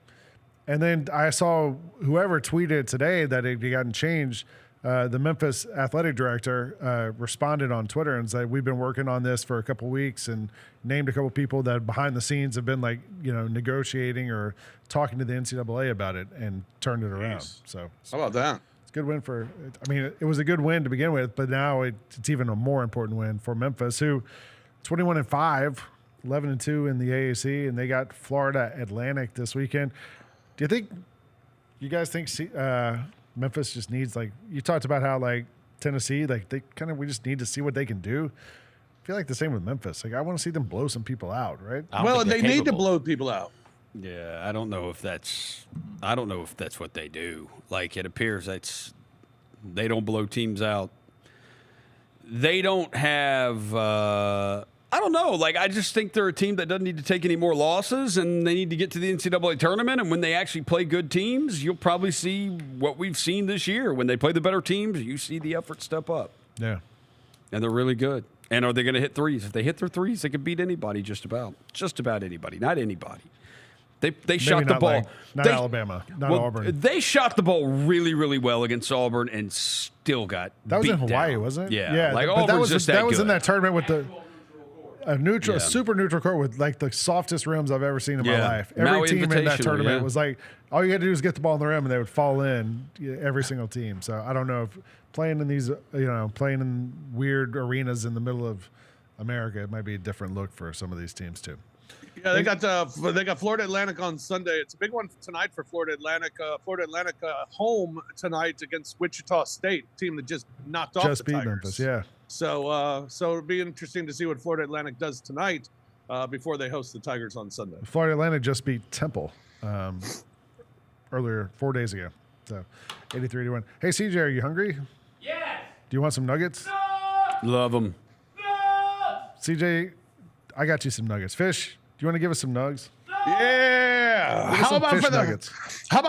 And then I saw whoever tweeted today that it had gotten changed. The Memphis athletic director responded on Twitter and said, "We've been working on this for a couple weeks," and named a couple people that behind the scenes have been like, negotiating or talking to the NCAA about it and turned it around. So how about that? It's a good win for. I mean, it was a good win to begin with, but now it's even a more important win for Memphis, who 21-5, 11-2 in the AAC, and they got Florida Atlantic this weekend. Do you guys think Memphis just needs, like, you talked about how like Tennessee, like we just need to see what they can do. I feel like the same with Memphis. Like, I want to see them blow some people out, right? Well, they need to blow people out. Yeah, I don't know if that's what they do. Like, it appears they don't blow teams out. They don't have I don't know. Like, I just think they're a team that doesn't need to take any more losses, and they need to get to the NCAA tournament. And when they actually play good teams, you'll probably see what we've seen this year. When they play the better teams, you see the effort step up. Yeah. And they're really good. And are they going to hit threes? If they hit their threes, they can beat anybody, just about anybody, not anybody. They shot the ball. Alabama, not Auburn. They shot the ball really, really well against Auburn and still got that was beat in Hawaii, down. wasn't it? Yeah. Like, but Auburn's that was good. in that tournament with a super neutral court with like the softest rims I've ever seen in my life. Every Maui team in that tournament yeah. was like, all you had to do was get the ball in the rim and they would fall in, every single team. So I don't know if playing in these, playing in weird arenas in the middle of America, it might be a different look for some of these teams too. Yeah, they got Florida Atlantic on Sunday. It's a big one tonight for Florida Atlantic. Florida Atlantic home tonight against Wichita State, team that just knocked off the beat Tigers. Memphis, yeah. So it'll be interesting to see what Florida Atlantic does tonight before they host the Tigers on Sunday. Florida Atlantic just beat Temple earlier, 4 days ago. So 83-1. Hey, CJ, are you hungry? Yes. Do you want some nuggets? No. Love them. No. CJ, I got you some nuggets. Fish, do you want to give us some nugs? Yeah. How about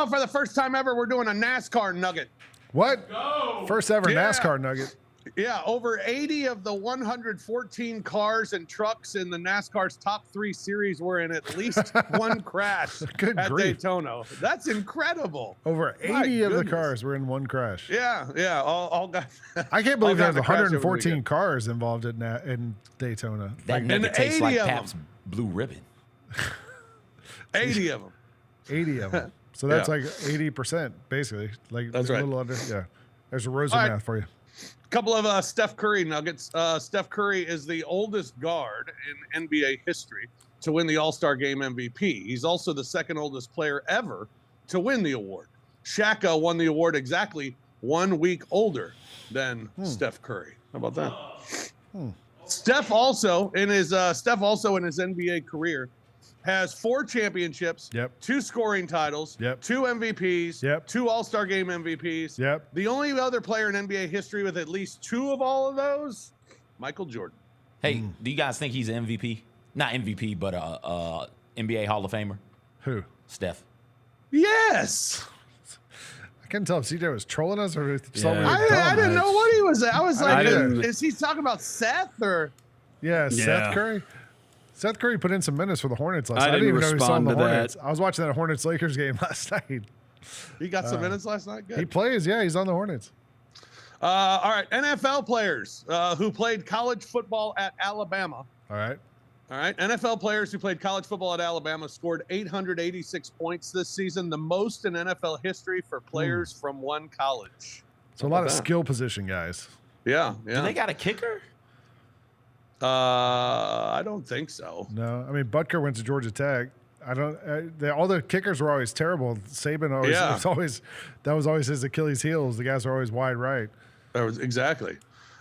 for the first time ever, we're doing a NASCAR nugget. What? Go. First ever NASCAR nugget. Yeah, over 80 of the 114 cars and trucks in the NASCAR's top 3 series were in at least one crash at Daytona. That's incredible. Over 80 of the cars were in one crash. Yeah. All got. I can't believe there's 114 cars involved in Daytona. That nugget tastes like Pabst Blue Ribbon. 80 of them. 80 of them. So that's like 80%, basically. Like that's a right. little under. Yeah. There's a Rosa math for you. Couple of Steph Curry nuggets. Steph Curry is the oldest guard in NBA history to win the All-Star Game MVP. He's also the second oldest player ever to win the award. Shaq won the award exactly 1 week older than Steph Curry. How about that? Steph also in his NBA career has 4 championships, 2 scoring titles, 2 MVPs, 2 All-Star Game MVPs. The only other player in NBA history with at least 2 of all of those, Michael Jordan. Hey, do you guys think he's an MVP? Not MVP, but NBA Hall of Famer. Who? Steph. Yes. I couldn't tell if CJ was trolling us or if I didn't know what he was. I was like, is he talking about Seth or? Yeah, Seth Curry. Seth Curry put in some minutes for the Hornets last night. I didn't even know he was on the respond to Hornets. I was watching that Hornets-Lakers game last night. He got some minutes last night? Good. He plays, he's on the Hornets. All right, NFL players who played college football at Alabama. All right, NFL players who played college football at Alabama scored 886 points this season, the most in NFL history for players from one college. So a lot of skill position guys. Yeah. Do they got a kicker? I don't think so. No, I mean Butker went to Georgia Tech. I don't. All the kickers were always terrible. Saban that was always his Achilles heels. The guys are always wide right. That was exactly.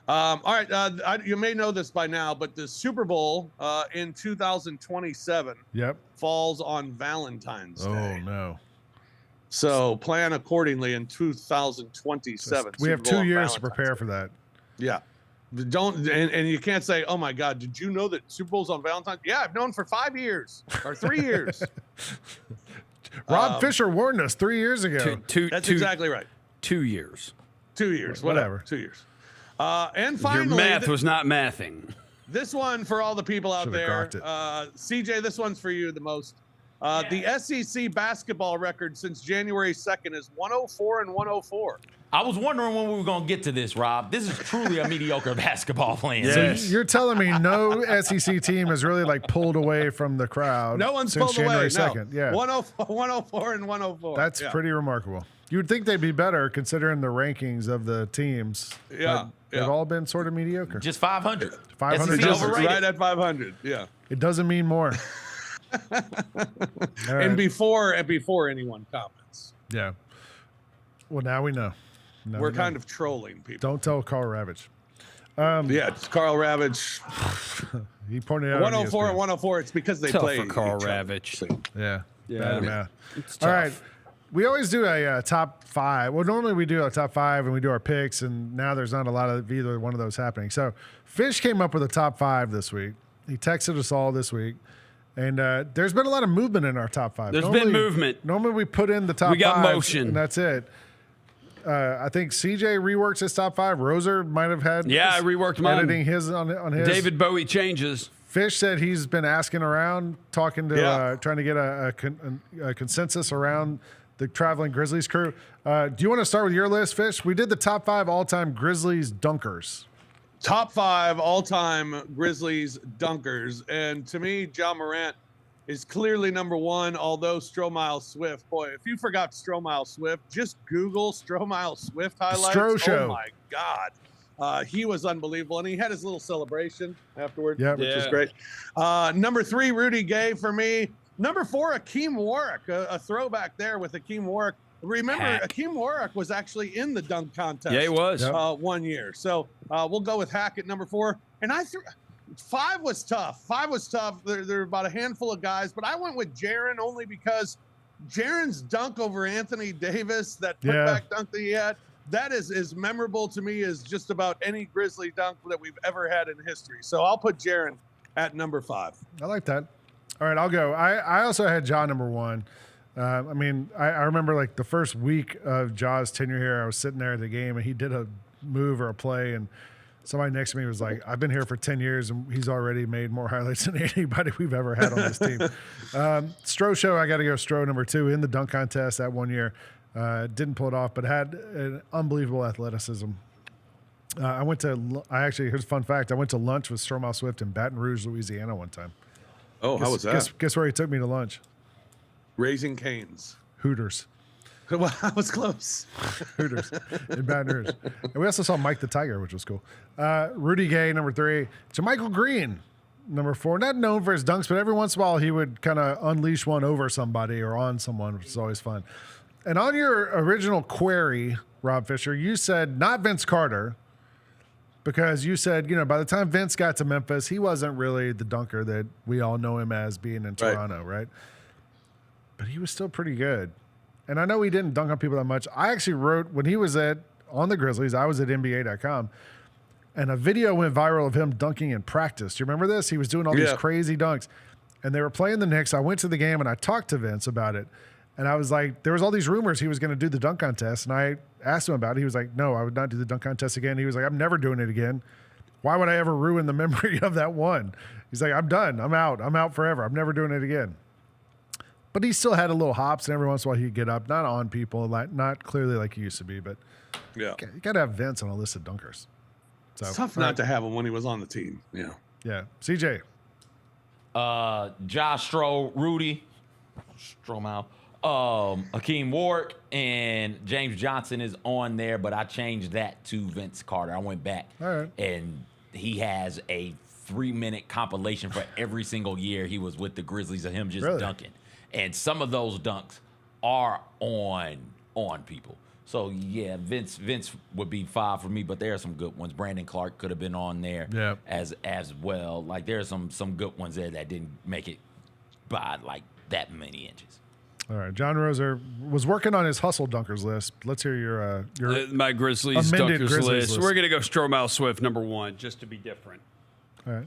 All right, you may know this by now, but the Super Bowl in 2027 falls on Valentine's Day. Oh no! So plan accordingly in 2027. We have Super Bowl 2 on years to Valentine's prepare Day. for that. Yeah. And you can't say, oh my God, did you know that Super Bowl's on Valentine's? Yeah, I've known for 5 years or 3 years. Rob Fisher warned us 3 years ago. That's exactly right. 2 years. 2 years, whatever. 2 years. And finally, Your math was not mathing. this one for all the people out Should've there. grokked it. CJ, this one's for you the most. The SEC basketball record since January 2nd is 104 and 104. I was wondering when we were going to get to this, Rob. This is truly a mediocre basketball plan. Yes. You're telling me no SEC team has really like pulled away from the crowd No one's since pulled January away. 2nd. No. Yeah. 104 and 104. That's pretty remarkable. You would think they'd be better considering the rankings of the teams. Yeah, but they've all been sort of mediocre. Just 500. 500 SEC just overrated. right at 500. Yeah. It doesn't mean more. All right. And before anyone comments, Yeah. Well, now we know. Now we're we know. kind of trolling people. Don't tell Carl Ravage. Yeah, it's Carl Ravage. He pointed out. 104 on and 104. It's because they Tough play for Carl each other. Ravage. See. Yeah. Yeah. Bad math. It's All tough. right. We always do a top five. Well, normally we do a top five and we do our picks, and now there's not a lot of either one of those happening. So Fish came up with a top five this week. He texted us all this week. And there's been a lot of movement in our top five. There's been movement. Normally we put in the top We got five, motion. and that's it. I think CJ reworks his top five. Roser might have had I reworked mine. editing his on his. David Bowie changes. Fish said he's been asking around, talking to, trying to get a consensus around the traveling Grizzlies crew. Do you want to start with your list, Fish? We did the top five all-time Grizzlies dunkers. Top 5 all-time Grizzlies dunkers, and to me, John Morant is clearly number 1. Although Stromile Swift, boy, if you forgot Stromile Swift, just Google Stromile Swift highlights. Stro Show. Oh my God, he was unbelievable, and he had his little celebration afterwards, Yep. which is great. Number 3, Rudy Gay for me. Number 4, Akeem Warwick, a throwback there with Akeem Warwick. Remember, Hack. Akeem Warwick was actually in the dunk contest. Yeah, he was. Yep. 1 year. So we'll go with Hack at number 4. And 5 was tough. 5 was tough. There are about a handful of guys, but I went with Jaren only because Jaren's dunk over Anthony Davis, that putback dunk that he had, that is as memorable to me as just about any Grizzly dunk that we've ever had in history. So I'll put Jaren at number 5. I like that. All right, I'll go. I also had Ja number 1. I mean, I remember like the first week of Ja's tenure here, I was sitting there at the game and he did a move or a play, and somebody next to me was like, I've been here for 10 years and he's already made more highlights than anybody we've ever had on this team. Stro Show, I got to go Stro number 2 in the dunk contest that 1 year. Didn't pull it off, but had an unbelievable athleticism. Here's a fun fact. I went to lunch with Stromile Swift in Baton Rouge, Louisiana one time. Oh, how was that? Guess where he took me to lunch? Raising Cane's. Hooters. Well, I was close. Hooters in Baton Rouge. And we also saw Mike the Tiger, which was cool. Rudy Gay, number 3. JaMychal Green, number 4. Not known for his dunks, but every once in a while he would kind of unleash one over somebody or on someone, which is always fun. And on your original query, Rob Fisher, you said not Vince Carter because you said, by the time Vince got to Memphis, he wasn't really the dunker that we all know him as being in Toronto, right? But he was still pretty good. And I know he didn't dunk on people that much. I actually wrote, when he was on the Grizzlies, I was at NBA.com, and a video went viral of him dunking in practice. Do you remember this? He was doing all these crazy dunks. And they were playing the Knicks. I went to the game, and I talked to Vince about it. And I was like, there was all these rumors he was going to do the dunk contest. And I asked him about it. He was like, no, I would not do the dunk contest again. He was like, I'm never doing it again. Why would I ever ruin the memory of that one? He's like, I'm done. I'm out. I'm out forever. I'm never doing it again. But he still had a little hops, and every once in a while he'd get up, not on people, not clearly like he used to be, but you got to have Vince on a list of dunkers. So, It's tough not to have him when he was on the team. Yeah. Yeah. CJ. Josh Stro, Rudy, Stromile, Akeem Warwick, and James Johnson is on there, but I changed that to Vince Carter. I went back, and he has a 3-minute compilation for every single year he was with the Grizzlies of him just dunking. And some of those dunks are on people. So yeah, Vince would be 5 for me, but there are some good ones. Brandon Clark could have been on there as well. Like there are some good ones there that didn't make it by like that many inches. All right. John Roser was working on his hustle dunkers list. Let's hear your my Grizzlies amended dunkers Grizzlies list. We're going to go Stromile Swift number 1 just to be different. All right.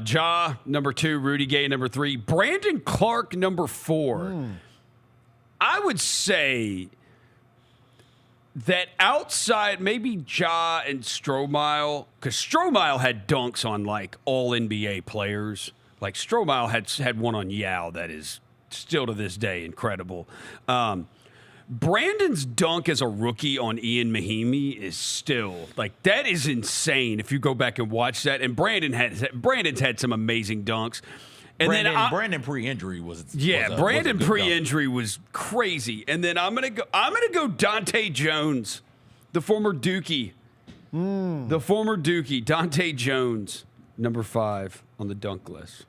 Ja number 2, Rudy Gay number 3, Brandon Clark number 4. I would say that outside maybe Ja and Stromile, because Stromile had dunks on like all NBA players. Like Stromile had one on Yao that is still to this day incredible. Brandon's dunk as a rookie on Ian Mahimi is still like that is insane. If you go back and watch that, and Brandon's had some amazing dunks. And Brandon pre-injury was Brandon was a pre-injury was crazy. And then I'm gonna go Dante Jones, the former Dookie, Dante Jones, number 5 on the dunk list.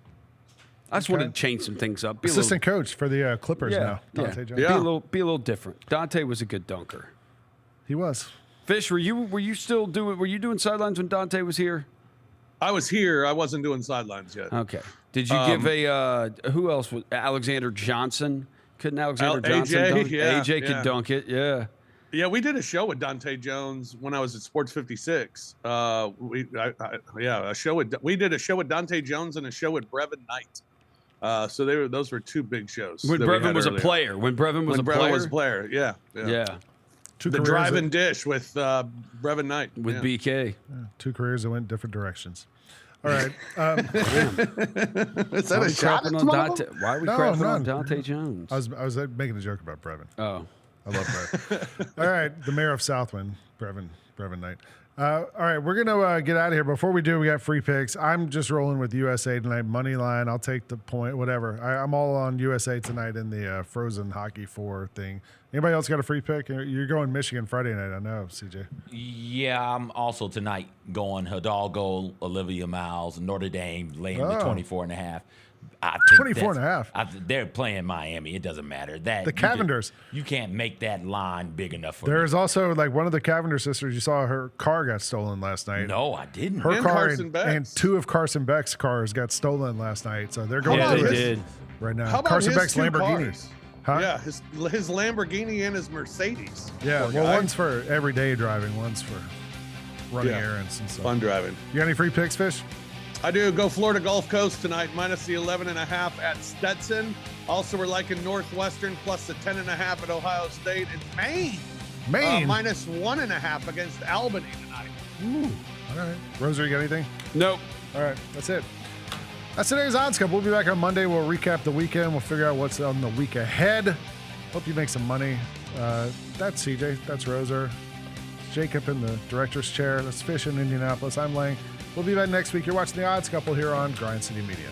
I just wanted to change some things up. Assistant coach for the Clippers now, Dante Jones. Be a little different. Dante was a good dunker. He was. Fish, were you doing sidelines when Dante was here? I was here. I wasn't doing sidelines yet. Okay. Did you give who else was Alexander Johnson? Couldn't Alexander Johnson AJ? dunk? Yeah, AJ could dunk it. Yeah. Yeah, we did a show with Dante Jones when I was at Sports 56. We did a show with Dante Jones and a show with Brevin Knight. So those were 2 big shows. When Brevin was a player. When Brevin was a player. Yeah. The drive and dish with Brevin Knight. With BK. Yeah, 2 careers that went different directions. All right. Is that a shot at Dante? Why are we crapping on Dante Jones? I was making a joke about Brevin. Oh. I love Brevin. All right. The mayor of Southwind, Brevin Knight. All right. We're going to get out of here. Before we do, we got free picks. I'm just rolling with USA tonight. Money line. I'll take the point, whatever. I'm all on USA tonight in the Frozen Hockey 4 thing. Anybody else got a free pick? You're going Michigan Friday night, I know, CJ. Yeah, I'm also tonight going Hidalgo, Olivia Miles, Notre Dame laying the 24.5. 24.5. They're playing Miami. It doesn't matter. The Cavenders. You can't make that line big enough for There's me. also like one of the Cavender sisters. You saw her car got stolen last night. No, I didn't. Her And car Carson Beck's. and 2 of Carson Beck's cars got stolen last night. So they're going Yeah, through they it did. right now. How about Carson his Beck's 2 Lamborghini. cars? Huh? Yeah, his Lamborghini and his Mercedes. Yeah, Poor well, guy. one's for everyday driving, one's for running Yeah. errands and stuff. Fun driving. You got any free picks, Fish? I do. Go Florida Gulf Coast tonight, minus the 11.5 at Stetson. Also, we're liking Northwestern plus the 10.5 at Ohio State. And Maine. Minus 1.5 against Albany tonight. Ooh. All right. Roser, you got anything? Nope. All right. That's it. That's today's Odds Cup. We'll be back on Monday. We'll recap the weekend. We'll figure out what's on the week ahead. Hope you make some money. That's CJ. That's Roser. Jacob in the director's chair. That's Fish in Indianapolis. I'm Lang. We'll be back next week. You're watching The Odds Couple here on Grind City Media.